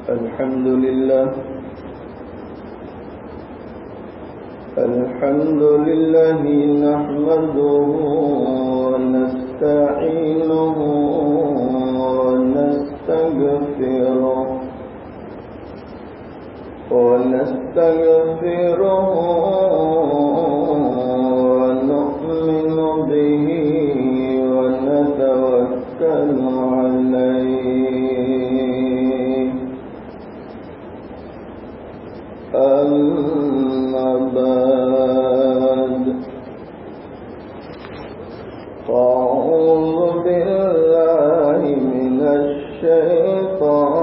الحمد لله نحمده ونستعينه ونستغفره ونؤمن به ونتوكل عليه. أما بعد، فأعوذ بالله من الشيطان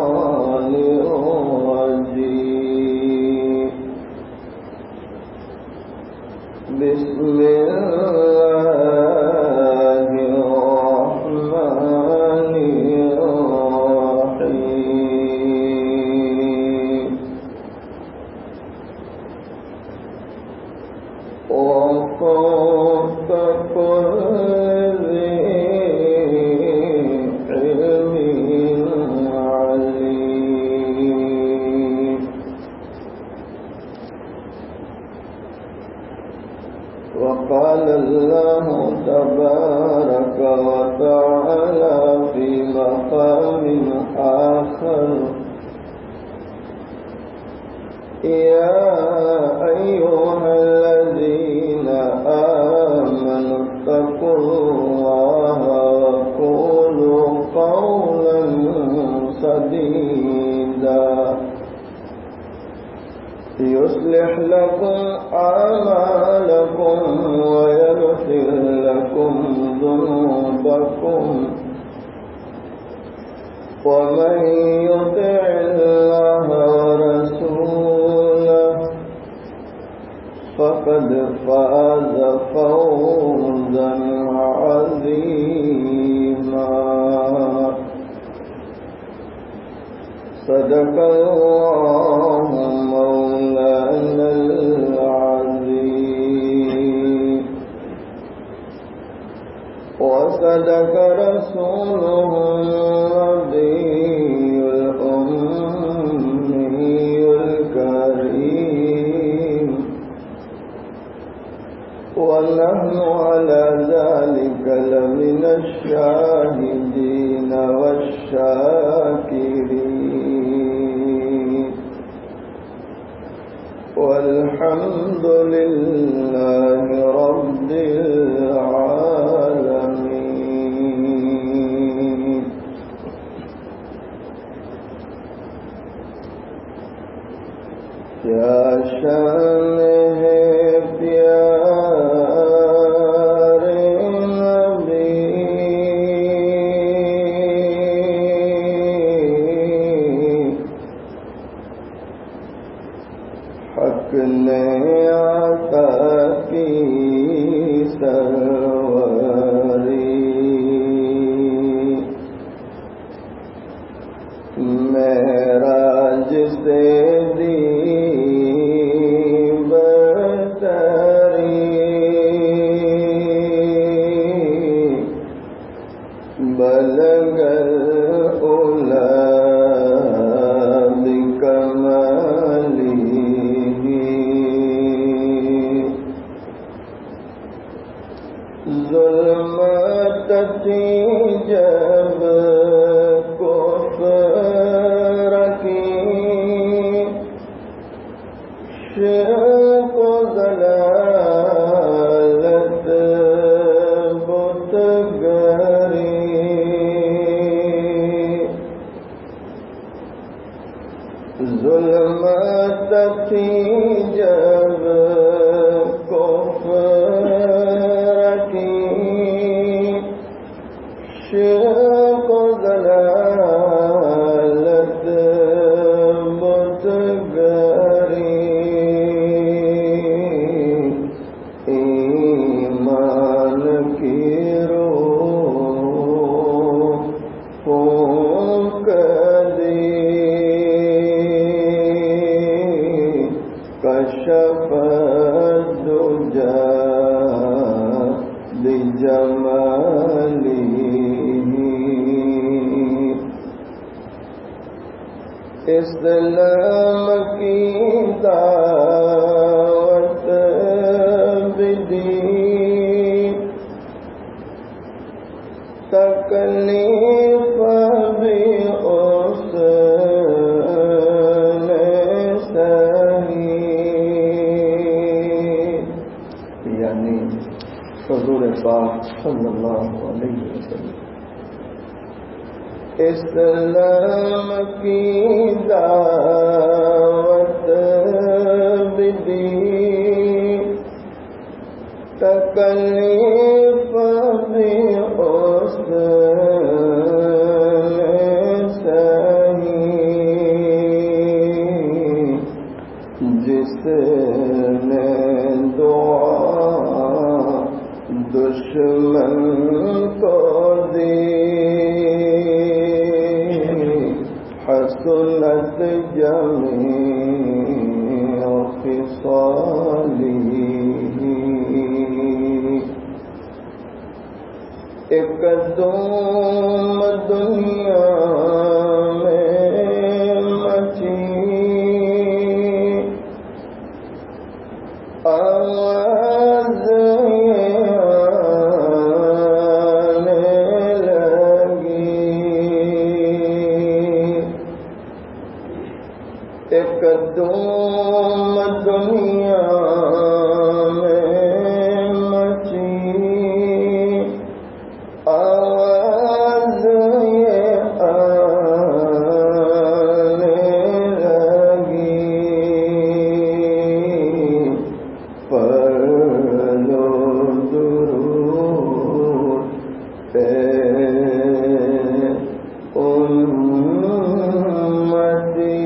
الرجيم. بسم الله الرحمن الرحيم. وفوق كل ذي علم عليم. وقال الله تبارك وتعالى في مقام آخر: يا أيها الذين آمنوا اتقوا الله وقولوا قولا سديدا يصلح لكم أعمالكم ويغفر لكم ذنوبكم، ومن يطع الله ورسوله فقد فاز فوزا عظيما. صدق الله مولانا العظيم، وصدق رسوله النبي الأمي الكريم، ونحن على ذلك لمن الشاهدين والشاكرين، والحمد لله رب العالمين. يا شان ہے پیارے نبی، حق نے عطا کی سروری، معراج سے دی برتری، بلغ العلا بکمالہ، ظلمت تھی جب کفر کی، شرک و ضلالت بتگری، ظلمت تھی جب کفر کی، شرک و ضلالت بتگری، ایمان کی روح پھونک دی، کشف الدجا اسلام کی دعوت بدی تکلیف بھی اس نے سہی، یعنی حضور پاک صلی اللہ علیہ وسلم اسلام کی دعوت بدی تکلیف بھی اس نے سہی، جس نے دعا دشمن کو دی حسنت جمیع خصالہ، ایک دم دنیا میں مچی آواز آنے لگی، ایک دم دنیا میں مچی آواز آنے لگی، پڑھو درود اے امتی،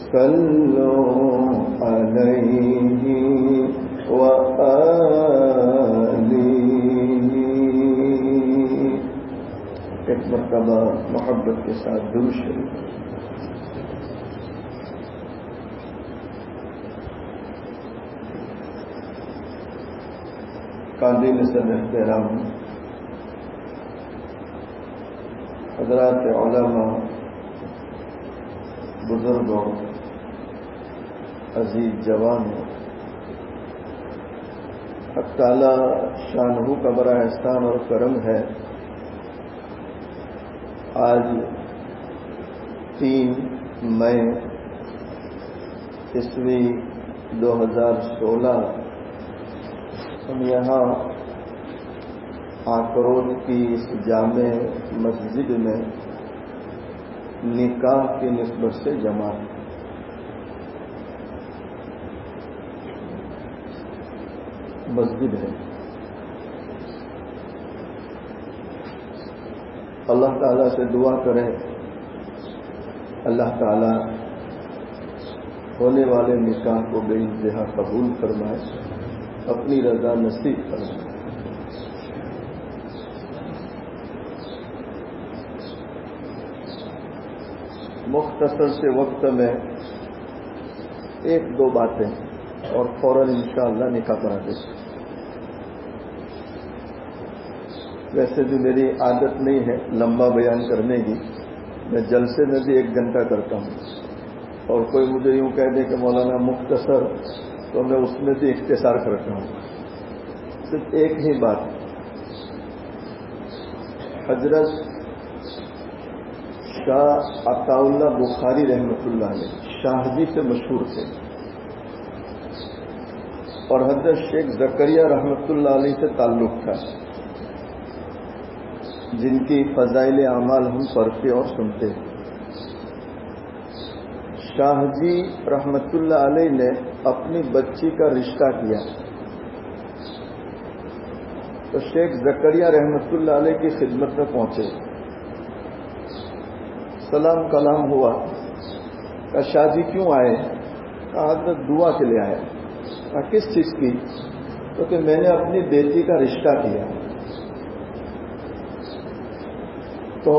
صلو علیہ وآلہ۔ ایک مرتبہ محبت کے ساتھ درود شریف۔ قاضی نصر احترام حضرات علماء، بزرگوں، عزیز جوانوں، حق تعالی شانہ کا بڑا احسان اور کرم ہے، آج 3 مئی عیسوی 2016 ہم یہاں آکروٹ کی اس جامع مسجد میں نکاح کی نسبت سے جمع ہیں۔ مسجد ہے، اللہ تعالیٰ سے دعا کریں اللہ تعالیٰ ہونے والے نکاح کو بے انتہا قبول فرمائے، اپنی رضا نصیب فرمائے۔ مختصر سے وقت میں 1-2 باتیں اور فوراً انشاءاللہ نکاح پڑھا دیں۔ ویسے بھی میری عادت نہیں ہے لمبا بیان کرنے کی، میں جلسے میں بھی 1 گھنٹہ کرتا ہوں، اور کوئی مجھے یوں کہہ دے کہ مولانا مختصر، تو میں اس میں بھی اختصار کرتا ہوں۔ صرف ایک ہی بات، حضرت شاہ عطا اللہ بخاری رحمۃ اللہ علیہ شاہ جی سے مشہور تھے، اور حضرت شیخ زکریا رحمۃ اللہ علیہ سے تعلق تھا، جن کی فضائل اعمال ہم پڑھتے اور سنتے ہیں۔ شاہ جی رحمۃ اللہ علیہ نے اپنی بچی کا رشتہ کیا تو شیخ زکریا رحمۃ اللہ علیہ کی خدمت میں پہنچے، سلام کلام ہوا، کہا شاہ جی کیوں آئے؟ کہا حضرت دعا کے لیے آیا۔ کہا کس چیز کی؟ تو کہ میں نے اپنی بیٹی کا رشتہ کیا۔ تو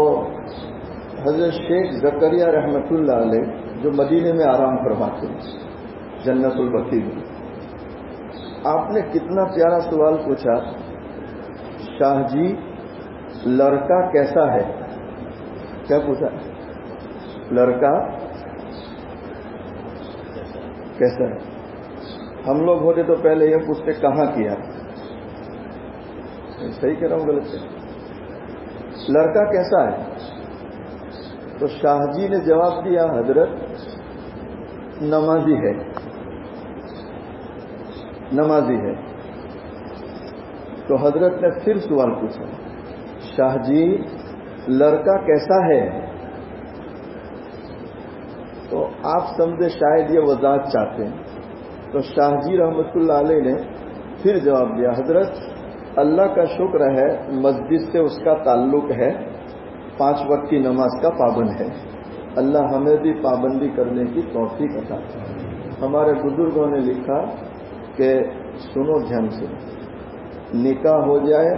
حضرت شیخ زکریا رحمۃ اللہ علیہ جو مدینے میں آرام فرماتے ہیں جنت البقیع میں، آپ نے کتنا پیارا سوال پوچھا، شاہ جی لڑکا کیسا ہے؟ کیا پوچھا؟ لڑکا کیسا ہے؟ ہم لوگ ہوتے تو پہلے یہ پوچھتے کہاں کیا؟ صحیح کہہ رہا ہوں غلط سے؟ لڑکا کیسا ہے؟ تو شاہ جی نے جواب دیا حضرت نمازی ہے، نمازی ہے۔ تو حضرت نے پھر سوال پوچھا، شاہ جی لڑکا کیسا ہے؟ تو آپ سمجھے شاید یہ وضاحت چاہتے ہیں، تو شاہ جی رحمت اللہ علیہ نے پھر جواب دیا، حضرت اللہ کا شکر ہے مسجد سے اس کا تعلق ہے، 5 وقت کی نماز کا پابند ہے، اللہ ہمیں بھی پابندی کرنے کی توفیق عطا فرمائے۔ ہمارے بزرگوں نے لکھا کہ سنو دھیان سے، نکاح ہو جائے،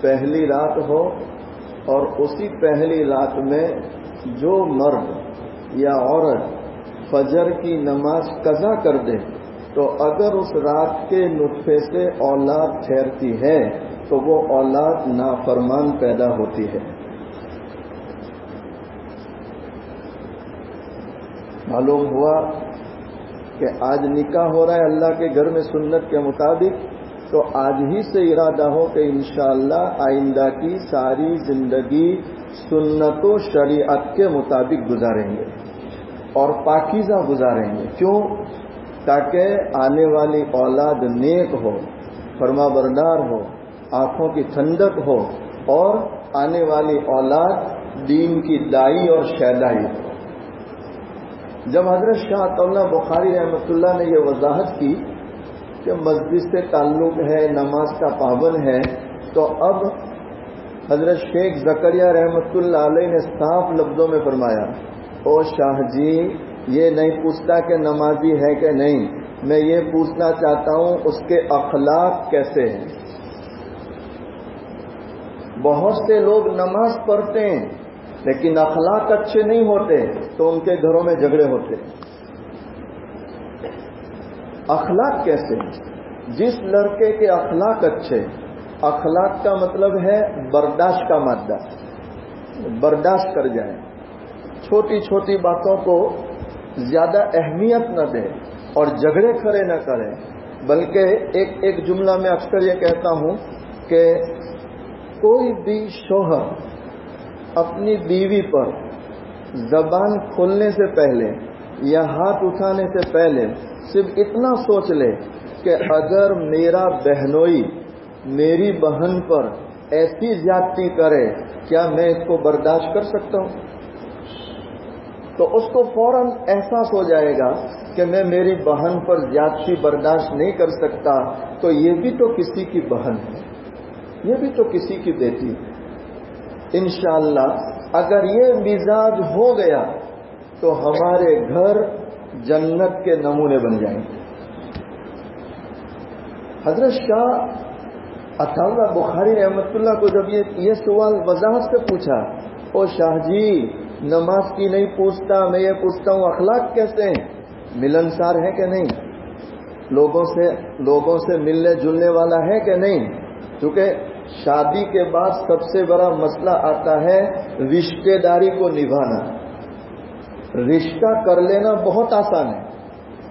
پہلی رات ہو، اور اسی پہلی رات میں جو مرد یا عورت فجر کی نماز قضا کر دے تو اگر اس رات کے نطفے سے اولاد ٹھہرتی ہے تو وہ اولاد نافرمان پیدا ہوتی ہے۔ معلوم ہوا کہ آج نکاح ہو رہا ہے اللہ کے گھر میں سنت کے مطابق، تو آج ہی سے ارادہ ہو کہ انشاءاللہ آئندہ کی ساری زندگی سنت و شریعت کے مطابق گزاریں گے اور پاکیزہ گزاریں گے۔ کیوں؟ تاکہ آنے والی اولاد نیک ہو، فرما بردار ہو، آنکھوں کی ٹھنڈک ہو، اور آنے والی اولاد دین کی دائی اور شیدائی ہو۔ جب حضرت شاہ اللہ بخاری رحمۃ اللہ نے یہ وضاحت کی کہ مسجد سے تعلق ہے، نماز کا پابند ہے، تو اب حضرت شیخ زکریا رحمۃ اللہ علیہ نے صاف لفظوں میں فرمایا، او شاہ جی یہ نہیں پوچھتا کہ نمازی ہے کہ نہیں، میں یہ پوچھنا چاہتا ہوں اس کے اخلاق کیسے ہیں۔ بہت سے لوگ نماز پڑھتے ہیں لیکن اخلاق اچھے نہیں ہوتے تو ان کے گھروں میں جھگڑے ہوتے۔ اخلاق کیسے؟ جس لڑکے کے اخلاق اچھے، اخلاق کا مطلب ہے برداشت کا مادہ، برداشت کر جائیں، چھوٹی چھوٹی باتوں کو زیادہ اہمیت نہ دے اور جھگڑے کھڑے نہ کریں، بلکہ ایک جملہ میں اکثر یہ کہتا ہوں کہ کوئی بھی شوہر اپنی بیوی پر زبان کھولنے سے پہلے یا ہاتھ اٹھانے سے پہلے صرف اتنا سوچ لے کہ اگر میرا بہنوئی میری بہن پر ایسی زیادتی کرے کیا میں اس کو برداشت کر سکتا ہوں؟ تو اس کو فوراً احساس ہو جائے گا کہ میں میری بہن پر زیادتی برداشت نہیں کر سکتا، تو یہ بھی تو کسی کی بہن ہے، یہ بھی تو کسی کی بیٹی ہے۔ انشاءاللہ اگر یہ مزاج ہو گیا تو ہمارے گھر جنت کے نمونے بن جائیں گے۔ حضرت شاہ اللہ بخاری رحمۃ اللہ کو جب یہ سوال وضاحت سے پوچھا، او شاہ جی نماز کی نہیں پوچھتا، میں یہ پوچھتا ہوں اخلاق کیسے ہیں، ملنسار ہے کہ نہیں، لوگوں سے ملنے جلنے والا ہے کہ نہیں؟ کیونکہ شادی کے بعد سب سے بڑا مسئلہ آتا ہے رشتہ داری کو نبھانا۔ رشتہ کر لینا بہت آسان ہے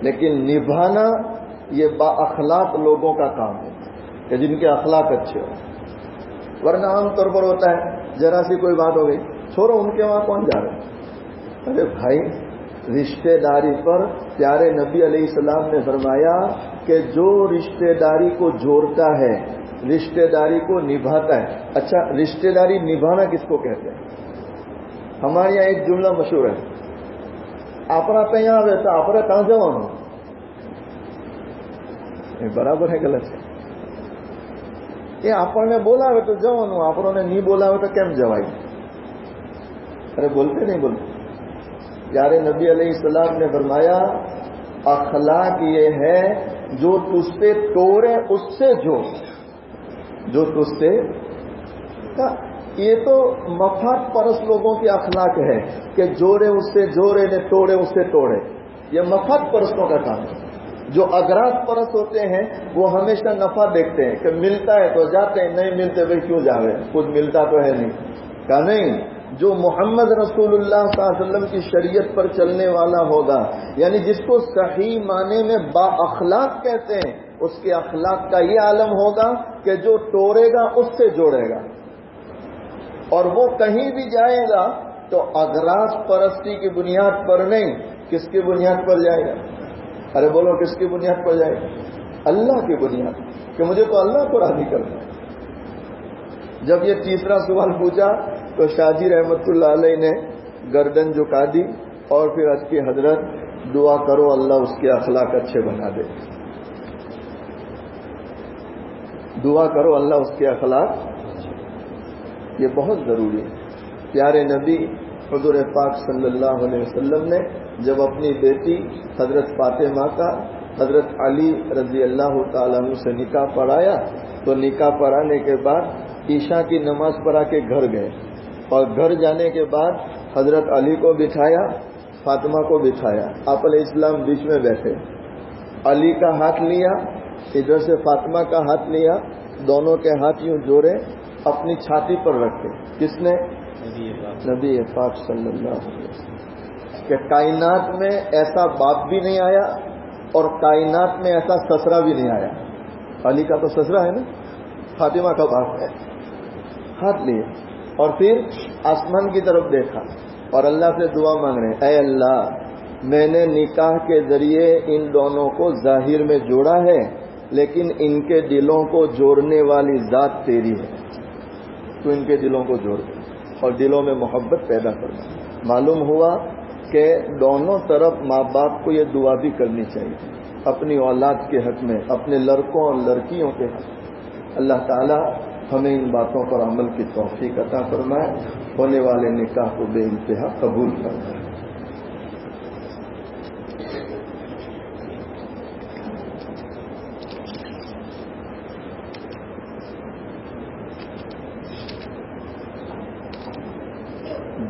لیکن نبھانا یہ با اخلاق لوگوں کا کام ہے کہ جن کے اخلاق اچھے ہو، ورنہ عام طور پر ہوتا ہے ذرا سی کوئی بات ہو گئی، چھوڑو ان کے وہاں کون جا رہا ہے۔ ارے بھائی رشتہ داری پر پیارے نبی علیہ السلام نے فرمایا کہ جو رشتہ داری کو جوڑتا ہے، رشتہ داری کو نبھاتا ہے۔ اچھا رشتہ داری نبھانا کس کو کہتے ہیں؟ ہمارے یہاں ایک جملہ مشہور ہے، اپنا پہ یہاں ویسا اپنا کہاں جاؤں، برابر ہے غلط ہے؟ یہ آپ نے بولا ہے تو جاؤں، آپ نے نہیں بولا ہے تو کیم جوائی؟ ارے بولتے نہیں بولتے؟ پیارے نبی علیہ السلام نے فرمایا اخلاق یہ ہے جو تجھ سے توڑے اس سے جو تجھ سے، یہ تو مفاد پرست لوگوں کی اخلاق ہے کہ جوڑے اس سے جوڑے، نے توڑے اس سے توڑے، یہ مفاد پرستوں کا کام ہے۔ جو اغراض پرست ہوتے ہیں وہ ہمیشہ نفع دیکھتے ہیں کہ ملتا ہے تو جاتے ہیں، نہیں ملتے بھائی کیوں جاوے، خود ملتا تو ہے نہیں. کہا نہیں، جو محمد رسول اللہ صلی اللہ علیہ وسلم کی شریعت پر چلنے والا ہوگا، یعنی جس کو صحیح معنی میں با اخلاق کہتے ہیں، اس کے اخلاق کا یہ عالم ہوگا کہ جو توڑے گا اس سے جوڑے گا، اور وہ کہیں بھی جائے گا تو اغراض پرستی کی بنیاد پر نہیں. کس کی بنیاد پر جائے گا؟ ارے بولو کس کی بنیاد پر جائے گا؟ اللہ کی بنیاد، کہ مجھے تو اللہ کو راضی کرنا ہے. جب یہ تیسرا سوال پوچھا تو شاہ جی رحمت اللہ علیہ نے گردن جھکا دی اور پھر عرض کی حضرت دعا کرو اللہ اس کے اخلاق اچھے بنا دے. دعا کرو اللہ اس کے اخلاق، یہ بہت ضروری ہے. پیارے نبی حضور پاک صلی اللہ علیہ وسلم نے جب اپنی بیٹی حضرت فاطمہ کا حضرت علی رضی اللہ تعالیٰ عنہ سے نکاح پڑھایا تو نکاح پڑھانے کے بعد عشاء کی نماز پڑھا کے گھر گئے، اور گھر جانے کے بعد حضرت علی کو بٹھایا، فاطمہ کو بٹھایا، آپ علیہ السلام بیچ میں بیٹھے، علی کا ہاتھ لیا، ادھر سے فاطمہ کا ہاتھ لیا، دونوں کے ہاتھ یوں جوڑے اپنی چھاتی پر رکھے. کس نے؟ نبی پاک صلی اللہ علیہ وسلم. کہ کائنات میں ایسا باپ بھی نہیں آیا اور کائنات میں ایسا سسرا بھی نہیں آیا. علی کا تو سسرا ہے نا، فاطمہ کا باپ ہے. ہاتھ لیے اور پھر آسمان کی طرف دیکھا اور اللہ سے دعا مانگ رہے ہیں، اے اللہ میں نے نکاح کے ذریعے ان دونوں کو ظاہر میں جوڑا ہے، لیکن ان کے دلوں کو جوڑنے والی ذات تیری ہے، تو ان کے دلوں کو جوڑ دے اور دلوں میں محبت پیدا کرنا. معلوم ہوا کہ دونوں طرف ماں باپ کو یہ دعا بھی کرنی چاہیے اپنی اولاد کے حق میں، اپنے لڑکوں اور لڑکیوں کے حق. اللہ تعالی ہمیں ان باتوں پر عمل کی توفیق عطا فرمائے، ہونے والے نکاح کو بے انتہا قبول فرمائے.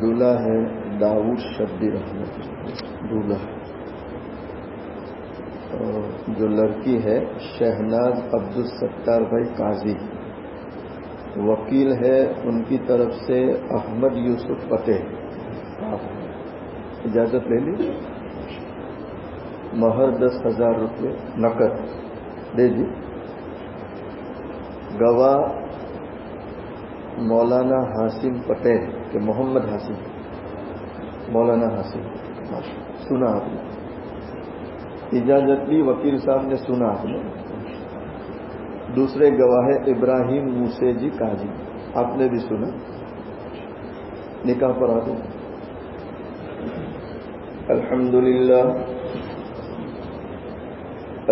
دولہا ہے داؤد شبیر احمد دولہا، جو لڑکی ہے شہناز عبدالستار بھائی قاضی، وکیل ہے ان کی طرف سے احمد یوسف فتح. اجازت لے لی، مہر 10,000 روپے نقد دے دی. گواہ مولانا حاسم پٹیل کہ محمد حاسم، مولانا حاسم. سنا آپ نے، اجازت لی، وکیل صاحب نے سنا آپ نے. دوسرے گواہ ابراہیم موسی جی قاضی، آپ نے بھی سنا. نکاح پڑھا دو. الحمدللہ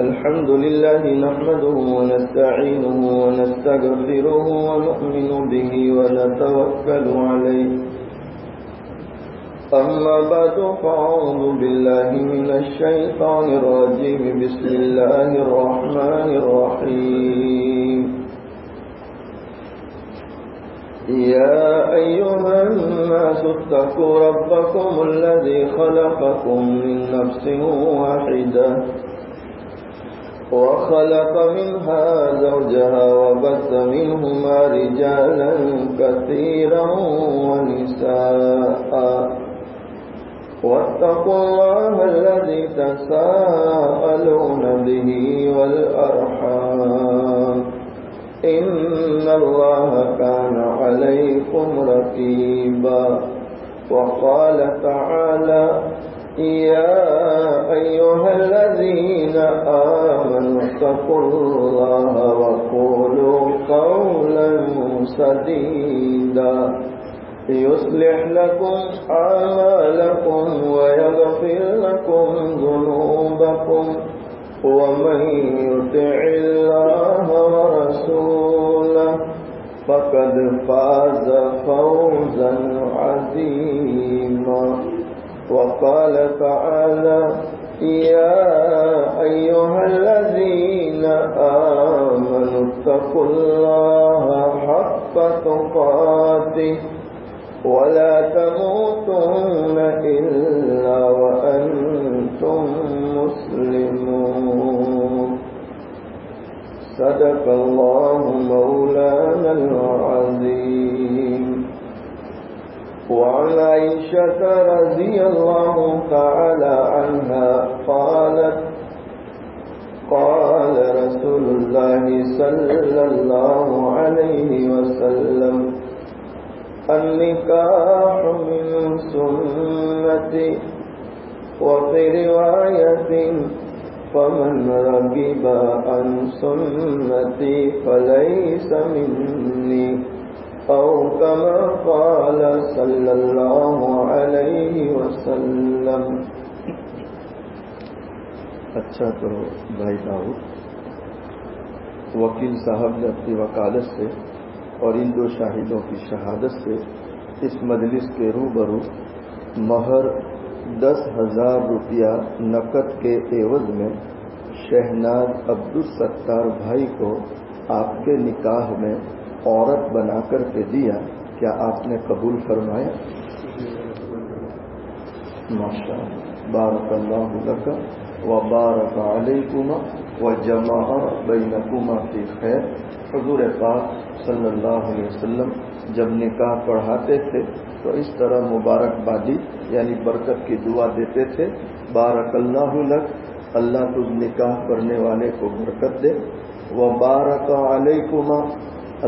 الحمد لله نحمده ونستعينه ونستغفره ونؤمن به ونتوكل عليه. أما بعد فأعوذ بالله من الشيطان الرجيم. بسم الله الرحمن الرحيم. يا أيها الناس اتقوا ربكم الذي خلقكم من نفس واحدة وخلق منها زوجها وبث منهما رجالا كثيرا ونساء واتقوا الله الذي تساءلون به والأرحام إن الله كان عليكم رقيبا. وقال تعالى يا أيها الذين آمنوا اتقوا الله وقولوا قولا سديدا يصلح لكم أعمالكم ويغفر لكم ذنوبكم ومن يطع الله ورسوله فقد فاز فوزا عظيما. وقال تعالى يا أيها الذين آمنوا اتقوا الله حق تقاته ولا تموتن إلا وأنتم مسلمون. صدق الله مولانا العظيم. وعن عائشة رضي الله تعالى عنها قالت قال رسول الله صلى الله عليه وسلم النكاح من سنتي. وفي رواية فمن رغب عن سنتي فليس مني أو كما قال صلى الله عليه وسلم. اچھا تو بھائی داؤد وکیل صاحب نے اپنی وکالت سے اور ان دو شاہدوں کی شہادت سے اس مجلس کے روبرو مہر 10,000 روپیہ نقد کے عوض میں شہناز عبدالستار بھائی کو آپ کے نکاح میں عورت بنا کر کے دیا. کیا آپ نے قبول فرمایا؟ ماشاء اللہ. بارک اللہ لک وبارک علیکما وجمع بینکما فی خیر. حضور پاک صلی اللہ علیہ وسلم جب نکاح پڑھاتے تھے تو اس طرح مبارکبادی یعنی برکت کی دعا دیتے تھے. بارک اللہ لک، اللہ تم نکاح کرنے والے کو برکت دے. وبارک علیکما،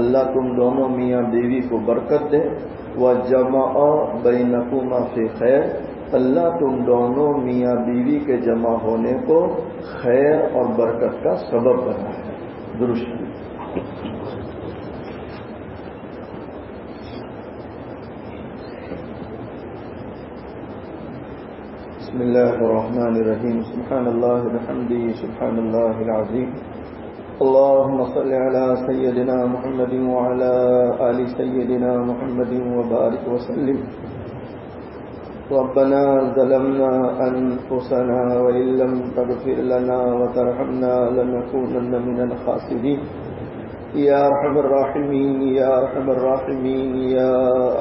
اللہ تم دونوں میاں بیوی کو برکت دے. وجمع بینکما فی خیر، اللہ تم دونوں میاں بیوی کے جمع ہونے کو خیر اور برکت کا سبب بنائے. درست. بسم اللہ الرحمن الرحیم. سبحان اللہ بحمدہ سبحان اللہ العظیم. اللهم صل على سيدنا محمد وعلى آل سيدنا محمد وبارك وسلم. ربنا ظلمنا أنفسنا وإن لم تغفر لنا وترحمنا لنكونن من الخاسرين. یا ارحم الراحمین یا ارحم الراحمین یا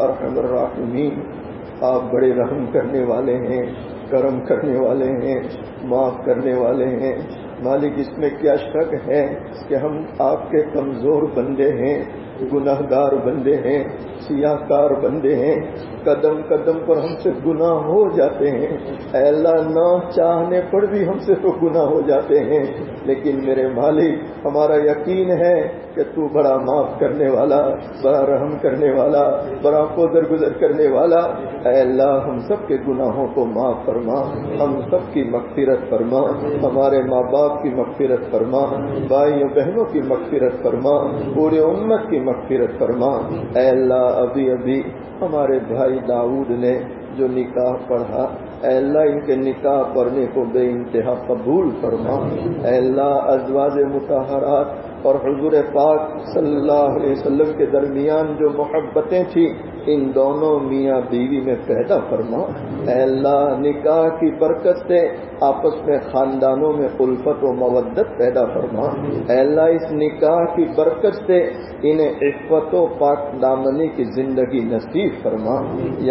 ارحم الراحمین. آپ بڑے رحم کرنے والے ہیں، کرم کرنے والے ہیں، معاف کرنے والے ہیں. مالک اس میں کیا شک ہے کہ ہم آپ کے کمزور بندے ہیں، گناہ گار بندے ہیں، سیاہ کار بندے ہیں. قدم قدم پر ہم سے گناہ ہو جاتے ہیں. اے اللہ نہ چاہنے پر بھی ہم سے تو گناہ ہو جاتے ہیں، لیکن میرے مالک ہمارا یقین ہے کہ تو بڑا معاف کرنے والا، بڑا رحم کرنے والا، بڑا درگزر کرنے والا. اے اللہ ہم سب کے گناہوں کو معاف فرما، ہم سب کی مغفرت فرما، ہمارے ماں باپ کی مغفرت فرما، بھائیوں بہنوں کی مغفرت فرما، پورے امت کی مغفرت فرما. اے اللہ ابھی ابھی ہمارے بھائی داؤد نے جو نکاح پڑھا، اے اللہ ان کے نکاح پڑھنے کو بے انتہا قبول فرما. اے اللہ ازواج مطہرات اور حضور پاک صلی اللہ علیہ وسلم کے درمیان جو محبتیں تھیں ان دونوں میاں بیوی میں پیدا فرما. اے اللہ نکاح کی برکت سے آپس میں خاندانوں میں الفت و مودت پیدا فرما. اے اللہ اس نکاح کی برکت سے انہیں عفت و پاک دامنی کی زندگی نصیب فرما.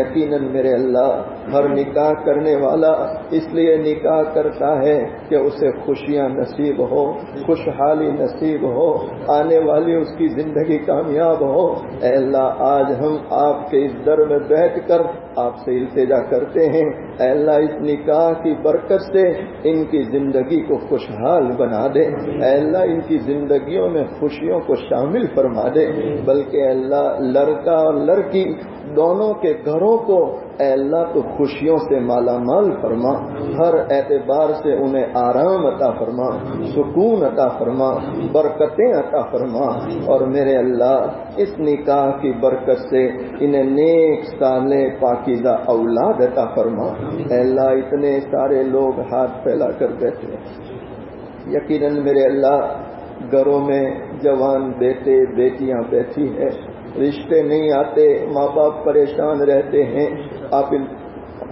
یقیناً میرے اللہ ہر نکاح کرنے والا اس لیے نکاح کرتا ہے کہ اسے خوشیاں نصیب ہو، خوشحالی نصیب ہو، آنے والی اس کی زندگی کامیاب ہو. اے اللہ آج ہم آپ کے اس در میں بیٹھ کر آپ سے التجا کرتے ہیں. اے اللہ اس نکاح کی برکت سے ان کی زندگی کو خوشحال بنا دے. اے اللہ ان کی زندگیوں میں خوشیوں کو شامل فرما دے. بلکہ اے اللہ لڑکا اور لڑکی دونوں کے گھروں کو اے اللہ تو خوشیوں سے مالا مال فرما. ہر اعتبار سے انہیں آرام عطا فرما، سکون عطا فرما، برکتیں عطا فرما. اور میرے اللہ اس نکاح کی برکت سے انہیں نیک صالح پاکیزہ اولاد عطا فرما. اے اللہ اتنے سارے لوگ ہاتھ پھیلا کر بیٹھے، یقیناً میرے اللہ گھروں میں جوان بیٹے بیٹیاں بیٹھی ہیں، رشتے نہیں آتے، ماں باپ پریشان رہتے ہیں.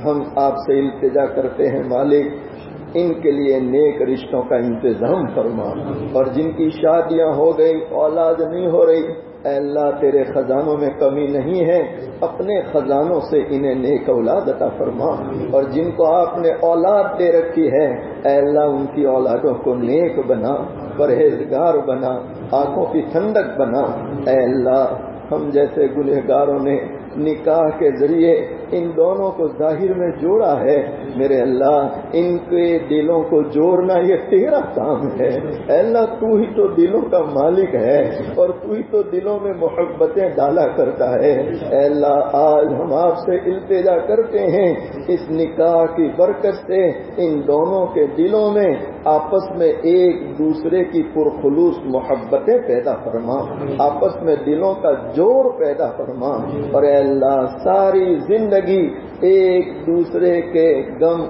ہم آپ سے التجا کرتے ہیں مالک ان کے لیے نیک رشتوں کا انتظام فرما. اور جن کی شادیاں ہو گئی اولاد نہیں ہو رہی، اے اللہ تیرے خزانوں میں کمی نہیں ہے، اپنے خزانوں سے انہیں نیک اولاد عطا فرما. اور جن کو آپ نے اولاد دے رکھی ہے اے اللہ ان کی اولادوں کو نیک بنا، پرہیزگار بنا، آنکھوں کی ٹھنڈک بنا۔ اے اللہ ہم جیسے گنہگاروں نے نکاح کے ذریعے ان دونوں کو ظاہر میں جوڑا ہے، میرے اللہ ان کے دلوں کو جوڑنا یہ تیرا کام ہے۔ اے اللہ تو ہی تو دلوں کا مالک ہے اور تو ہی تو دلوں میں محبتیں ڈالا کرتا ہے۔ اے اللہ آج ہم آپ سے التجا کرتے ہیں اس نکاح کی برکت سے ان دونوں کے دلوں میں آپس میں ایک دوسرے کی پرخلوص محبتیں پیدا فرما، آپس میں دلوں کا جوڑ پیدا فرما، اور اے اللہ ساری زندگی ایک دوسرے کے غم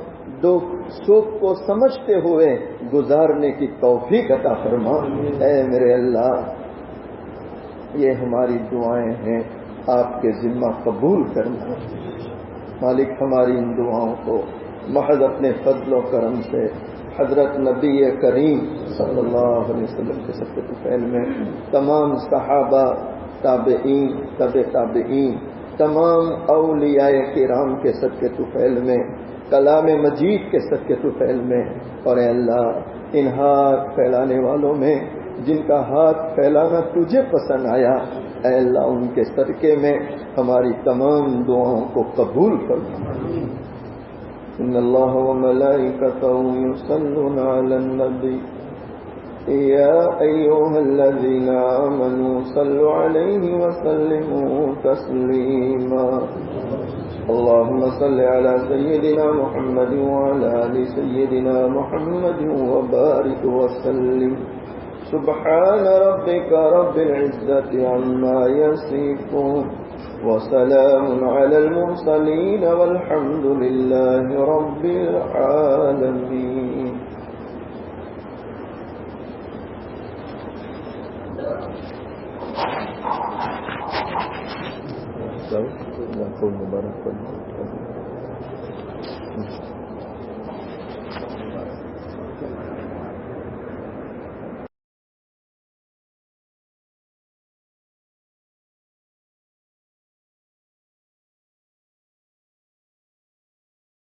دکھ سکھ کو سمجھتے ہوئے گزارنے کی توفیق عطا فرما۔ اے میرے اللہ یہ ہماری دعائیں ہیں، آپ کے ذمہ قبول کرنا۔ مالک ہماری ان دعاؤں کو محض اپنے فضل و کرم سے حضرت نبی کریم صلی اللہ علیہ وسلم کے صدقے طفیل میں تمام صحابہ، تابعین، تبع تابعین، تمام اولیاء کرام کے صدقے طفیل میں، کلام مجید کے صدقے طفیل میں، اور اے اللہ ان ہاتھ پھیلانے والوں میں جن کا ہاتھ پھیلانا تجھے پسند آیا، اے اللہ ان کے صدقے میں ہماری تمام دعاؤں کو قبول فرما۔ ان اللہ وملائکتہ یصلون علی النبی یا ایھا الذین آمنوا صلوا علیہ وسلموا تسلیما۔ اللهم صل على سيدنا محمد وعلى آل سيدنا محمد وبارك وسلم۔ سبحان ربك رب العزة عما يصفون وسلام على المرسلين والحمد لله رب العالمين۔ مبارک